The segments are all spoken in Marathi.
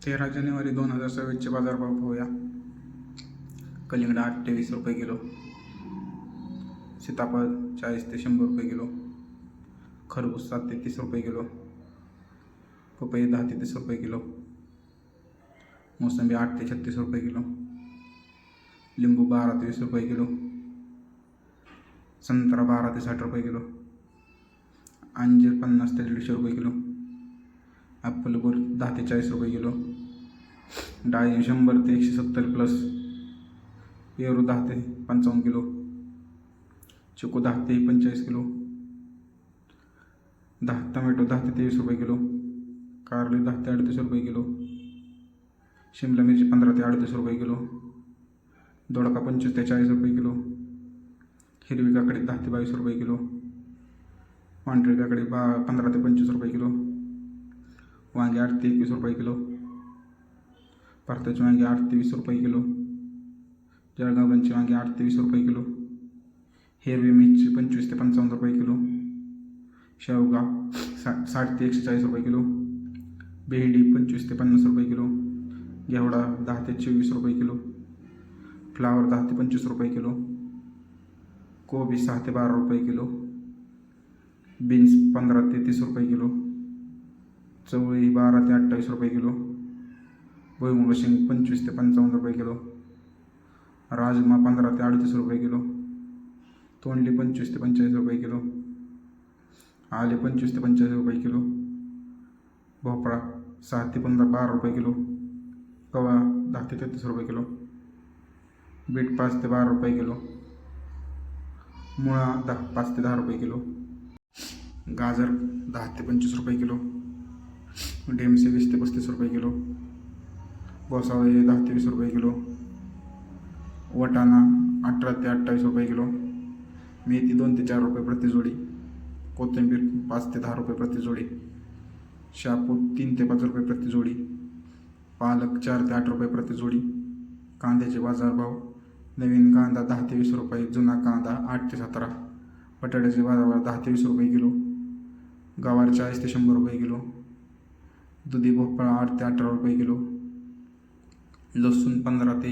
13 जानेवारी 2024चे बाजारभाव पाहूया. कलिंगड 8 ते 20 रुपये किलो, सीताफळ 40 ते 100 रुपये किलो, खरबूज 7 ते 30 रुपये किलो, पपई 10 ते 30 रुपये किलो, मोसंबी 8 ते 36 रुपये किलो, लिंबू 12 ते 20 रुपये किलो, संत्रा 12 ते 60 रुपये किलो, अंजीर 50 ते 150 रुपये किलो, ॲपल बोर 10 ते 40 रुपये किलो, डाळिंब 100 ते 170 प्लस, पेरू 10 ते 55 किलो, चिकू 10 ते 45 किलो, टोमॅटो 10 ते 23 रुपये किलो, कारले 10 ते 38 रुपये किलो, शिमला मिरची 15 ते 38 रुपये किलो, दोडका 25 ते 40 रुपये किलो, हिरवी काकडी 10 ते 22 रुपये किलो, पांढरी काकडी 15 ते 25 रुपये किलो, वांगे 8 ते 21 रुपये किलो, भारताची वांगे 8 ते 20 रुपये किलो, जळगावची वांगे 8 ते 20 रुपये किलो, हिरवी मिरची 25 ते 55 रुपये किलो, शेवगा 60 ते 140 रुपये किलो, भेंडी 25 ते 50 रुपये किलो, घेवडा 10 ते 24 रुपये किलो, फ्लावर 10 ते 25 रुपये किलो, कोबी 6 ते 12 रुपये किलो, बीन्स 15 ते 30 रुपये किलो, चवळी 12 ते 28 रुपये किलो, भुईमुग शेंग 25 ते 55 रुपये किलो, राजमा 15 ते 38 रुपये किलो, तोंडली 25 ते 45 रुपये किलो, आले 25 ते 45 रुपये किलो, भोपळा 6 ते 12 रुपये किलो, कवा 10 ते 33 रुपये किलो, बीट 5 ते 12 रुपये किलो, मुळा 5 ते 10 रुपये किलो, गाजर 10 ते 25 रुपये किलो, ढेमसे 20 ते 35 रुपये किलो, घोसावळे 10 ते 20 रुपये किलो, वटाणा 18 ते 28 रुपये किलो, मेथी 2 ते 4 रुपये प्रति जोडी, कोथिंबीर 5 ते 10 रुपये प्रति जोडी, शापू 3 ते 5 रुपये प्रति जोडी, पालक 4 ते 8 रुपये प्रति जोडी. कांद्याचे बाजारभाव: नवीन कांदा 10 ते 20 रुपये, जुना कांदा 8 ते 17, बटाट्याचे बाजारभाव 10 ते 20 रुपये किलो, गवार 40 ते 100 रुपये किलो, दुधी भोपळा 8 ते 18 रुपये किलो, लसूण 15 ते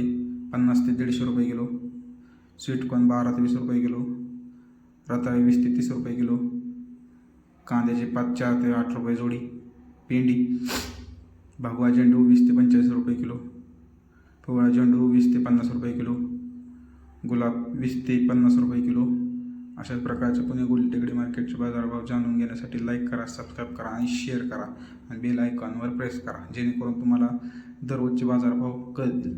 50 ते 150 रुपये किलो, स्वीटकॉर्न 12 ते 20 रुपये किलो, रताळी 20 ते 30 रुपये किलो, कांद्याचे पात 4 ते 8 रुपये जोडी, भेंडी भगवा झेंडू 20 ते 45 रुपये किलो, पिवळा झेंडू 20 ते 50 रुपये किलो, गुलाब 20 ते 50 रुपये किलो. अशाच प्रकारचे पुणे गुल टेकडी मार्केटचे बाजारभाव जाणून घेण्यासाठी लाईक करा, सबस्क्राईब करा आणि शेअर करा आणि बेल आयकॉनवर प्रेस करा, जेणेकरून तुम्हाला दररोजचे बाजारभाव कळतील.